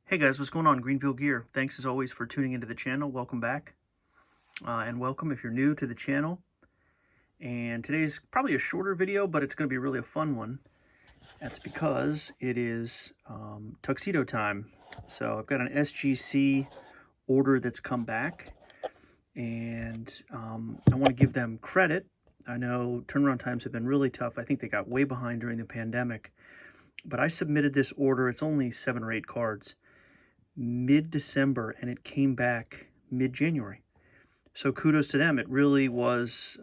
Hey guys, what's going on? Greenville Gear. Thanks as always for tuning into the channel. Welcome back. And welcome if you're new to the channel. And today's probably a shorter video, but it's going to be really a fun one. That's because it is Tuxedo time. So I've got an SGC order that's come back. And I want to give them credit. I know turnaround times have been really tough. I think they got way behind during the pandemic. But I submitted this order. It's only 7 or 8 cards. Mid-December, and it came back mid-January. So kudos to them. It really was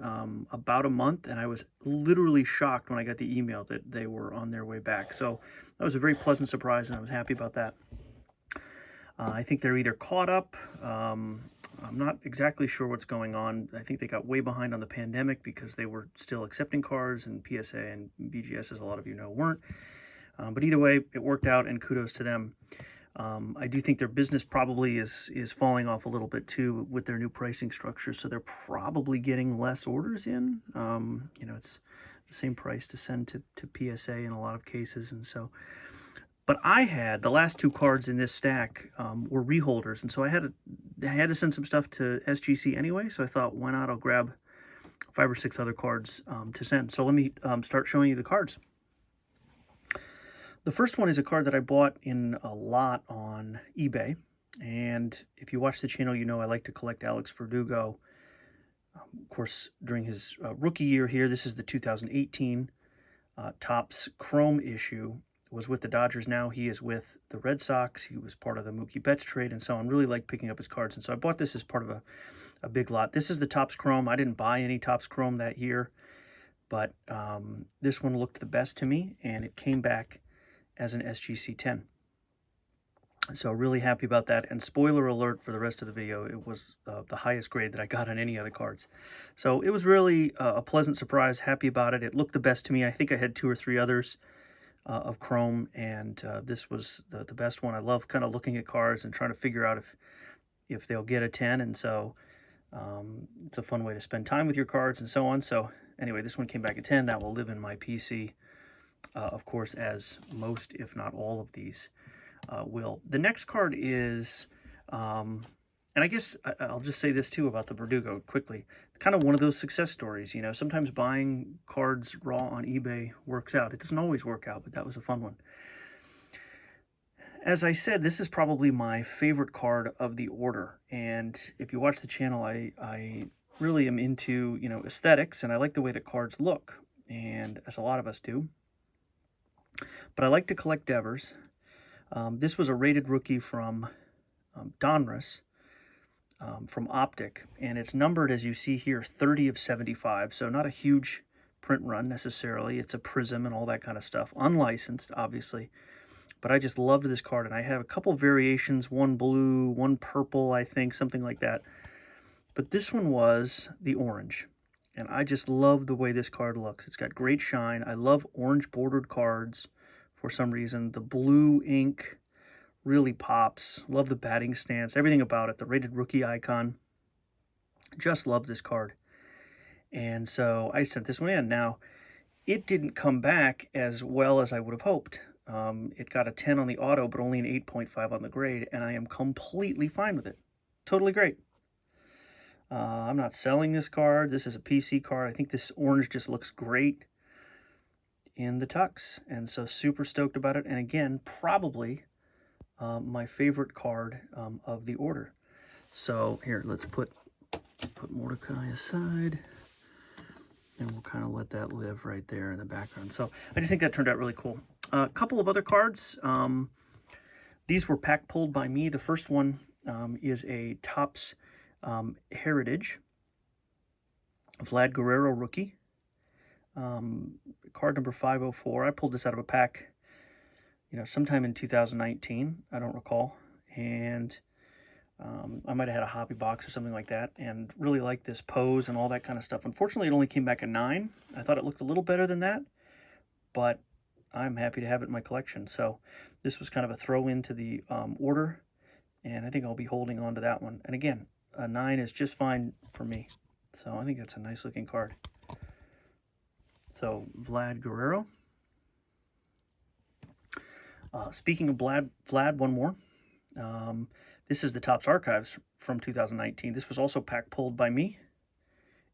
about a month, and I was literally shocked when I got the email that they were on their way back. So that was a very pleasant surprise, and I was happy about that. I think they're either caught up. I'm not exactly sure what's going on. I think they got way behind on the pandemic because they were still accepting cards, and PSA and BGS, as a lot of you know, weren't. But either way, it worked out, and kudos to them. I do think their business probably is falling off a little bit too with their new pricing structure, so they're probably getting less orders in. You know, it's the same price to send to PSA in a lot of cases, and so. But I had the last 2 cards in this stack were reholders, and so I had to send some stuff to SGC anyway. So I thought, why not? I'll grab 5 or 6 other cards to send. So let me start showing you the cards. The first one is a card that I bought in a lot on eBay, and if you watch the channel, you know I like to collect Alex Verdugo. Of course, during his rookie year here, this is the 2018 Topps Chrome issue, was with the Dodgers. Now he is with the Red Sox. He was part of the Mookie Betts trade, and so I really like picking up his cards, and so I bought this as part of a big lot. This is the Topps Chrome. I didn't buy any Topps Chrome that year, but this one looked the best to me, and it came back as an SGC 10. So really happy about that. And spoiler alert for the rest of the video, it was the highest grade that I got on any other cards. So it was really a pleasant surprise, happy about it. It looked the best to me. I think I had 2 or 3 others of Chrome, and this was the best one. I love kind of looking at cards and trying to figure out if they'll get a 10, and so it's a fun way to spend time with your cards and so on. So anyway, this one came back at 10. That will live in my PC. Of course, as most, if not all of these will. The next card is, and I guess I'll just say this too about the Verdugo quickly, kind of one of those success stories. You know, sometimes buying cards raw on eBay works out. It doesn't always work out, but that was a fun one. As I said, this is probably my favorite card of the order, and if you watch the channel, I really am into, you know, aesthetics, and I like the way the cards look, and as a lot of us do. But I like to collect Devers. This was a rated rookie from Donruss, from Optic, and it's numbered, as you see here, 30 of 75, so not a huge print run necessarily. It's a prism and all that kind of stuff. Unlicensed, obviously, but I just loved this card, and I have a couple variations, one blue, one purple, I think, something like that. But this one was the orange, and I just love the way this card looks. It's got great shine. I love orange bordered cards for some reason. The blue ink really pops. Love the batting stance, everything about it. The rated rookie icon. Just love this card. And so I sent this one in. Now, it didn't come back as well as I would have hoped. It got a 10 on the auto, but only an 8.5 on the grade, and I am completely fine with it. Totally great. I'm not selling this card. This is a PC card. I think this orange just looks great in the Tux, and so super stoked about it. And again, probably my favorite card of the order. So here, let's put Mordecai aside, and we'll kind of let that live right there in the background. So I just think that turned out really cool. A couple of other cards. These were pack pulled by me. The first one is a Topps Heritage Vlad Guerrero rookie. Card number 504. I pulled this out of a pack, you know, sometime in 2019. I don't recall. And I might have had a hobby box or something like that, and really liked this pose and all that kind of stuff. Unfortunately, it only came back a 9. I thought it looked a little better than that, but I'm happy to have it in my collection. So this was kind of a throw into the order, and I think I'll be holding on to that one. And again, a 9 is just fine for me. So I think that's a nice looking card. So Vlad Guerrero. Speaking of Vlad, one more. This is the Topps Archives from 2019. This was also pack pulled by me.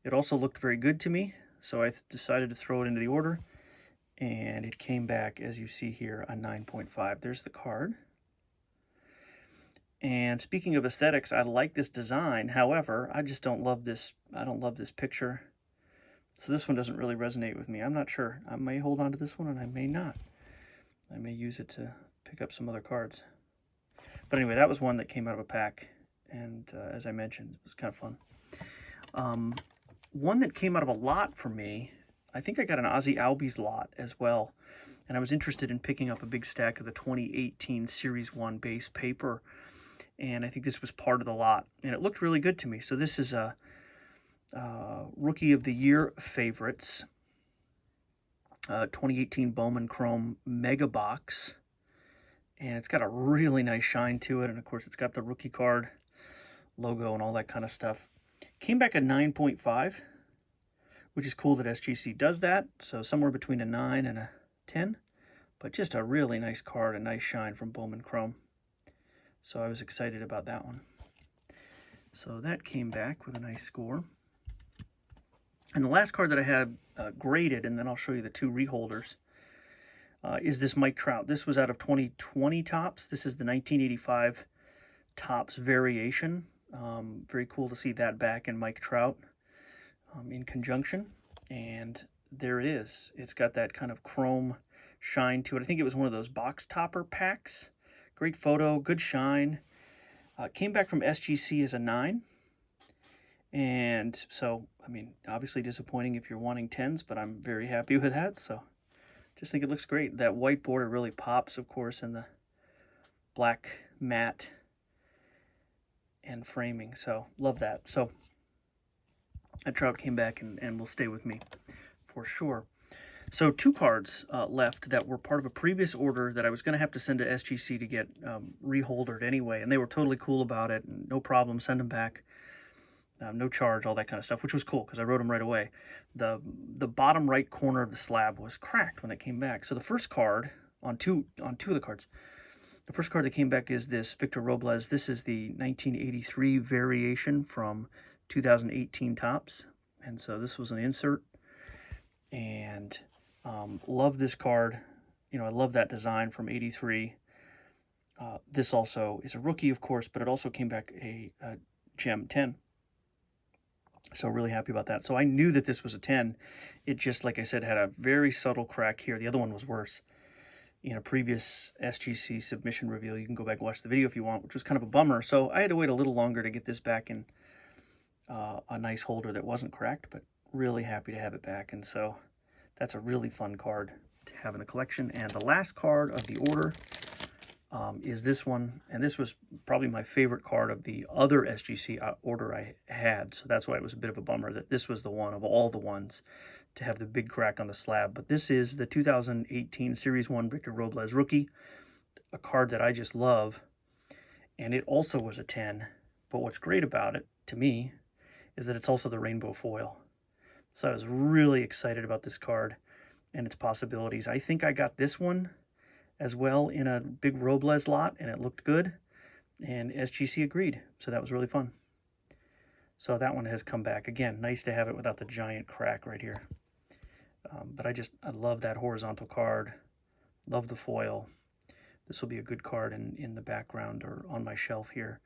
It also looked very good to me, so I decided to throw it into the order, and it came back, as you see here, a 9.5. There's the card. And speaking of aesthetics, I like this design. However, I just don't love this. I don't love this picture. So this one doesn't really resonate with me. I'm not sure. I may hold on to this one, and I may not. I may use it to pick up some other cards. But anyway, that was one that came out of a pack, and as I mentioned, it was kind of fun. One that came out of a lot for me, I think I got an Ozzy Albies lot as well, and I was interested in picking up a big stack of the 2018 Series 1 base paper, and I think this was part of the lot, and it looked really good to me. So this is a Rookie of the Year favorites, 2018 Bowman Chrome Mega Box. And it's got a really nice shine to it. And of course, it's got the rookie card logo and all that kind of stuff. Came back a 9.5, which is cool that SGC does that. So somewhere between a 9 and a 10. But just a really nice card, a nice shine from Bowman Chrome. So I was excited about that one. So that came back with a nice score. And the last card that I had graded, and then I'll show you the two reholders, is this Mike Trout. This was out of 2020 Topps. This is the 1985 Topps variation. Very cool to see that back in Mike Trout in conjunction. And there it is. It's got that kind of chrome shine to it. I think it was one of those box topper packs. Great photo, good shine. Came back from SGC as a 9. And so, I mean, obviously disappointing if you're wanting 10s, but I'm very happy with that. So just think it looks great. That white border really pops, of course, in the black matte and framing. So love that. So that Trout came back and will stay with me for sure. So two cards left that were part of a previous order that I was going to have to send to SGC to get reholdered anyway. And they were totally cool about it. No problem, send them back. No charge, all that kind of stuff, which was cool because I wrote them right away. The bottom right corner of the slab was cracked when it came back. So the first card, on two of the cards, the first card that came back is this Victor Robles. This is the 1983 variation from 2018 Topps. And so this was an insert. And love this card. You know, I love that design from 83. This also is a rookie, of course, but it also came back a gem 10. So really happy about that. So I knew that this was a 10. It just, like I said, had a very subtle crack here. The other one was worse. In a previous SGC submission reveal, you can go back and watch the video if you want, which was kind of a bummer. So I had to wait a little longer to get this back in a nice holder that wasn't cracked, but really happy to have it back. And so that's a really fun card to have in the collection. And the last card of the order is this one, and this was probably my favorite card of the other SGC order I had, so that's why it was a bit of a bummer that this was the one of all the ones to have the big crack on the slab. But this is the 2018 Series 1 Victor Robles rookie, a card that I just love, and it also was a 10. But what's great about it, to me, is that it's also the rainbow foil. So I was really excited about this card and its possibilities. I think I got this one as well in a big Robles lot, and it looked good, and SGC agreed, so that was really fun. So that one has come back. Again, nice to have it without the giant crack right here. But I love that horizontal card, love the foil. This will be a good card in the background or on my shelf here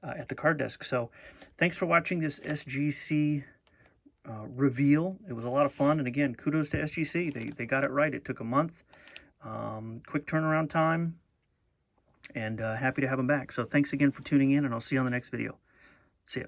at the card desk. So thanks for watching this SGC reveal. It was a lot of fun, and again, kudos to SGC. They got it right. It took a month. Quick turnaround time, and happy to have them back. So thanks again for tuning in, and I'll see you on the next video. See ya.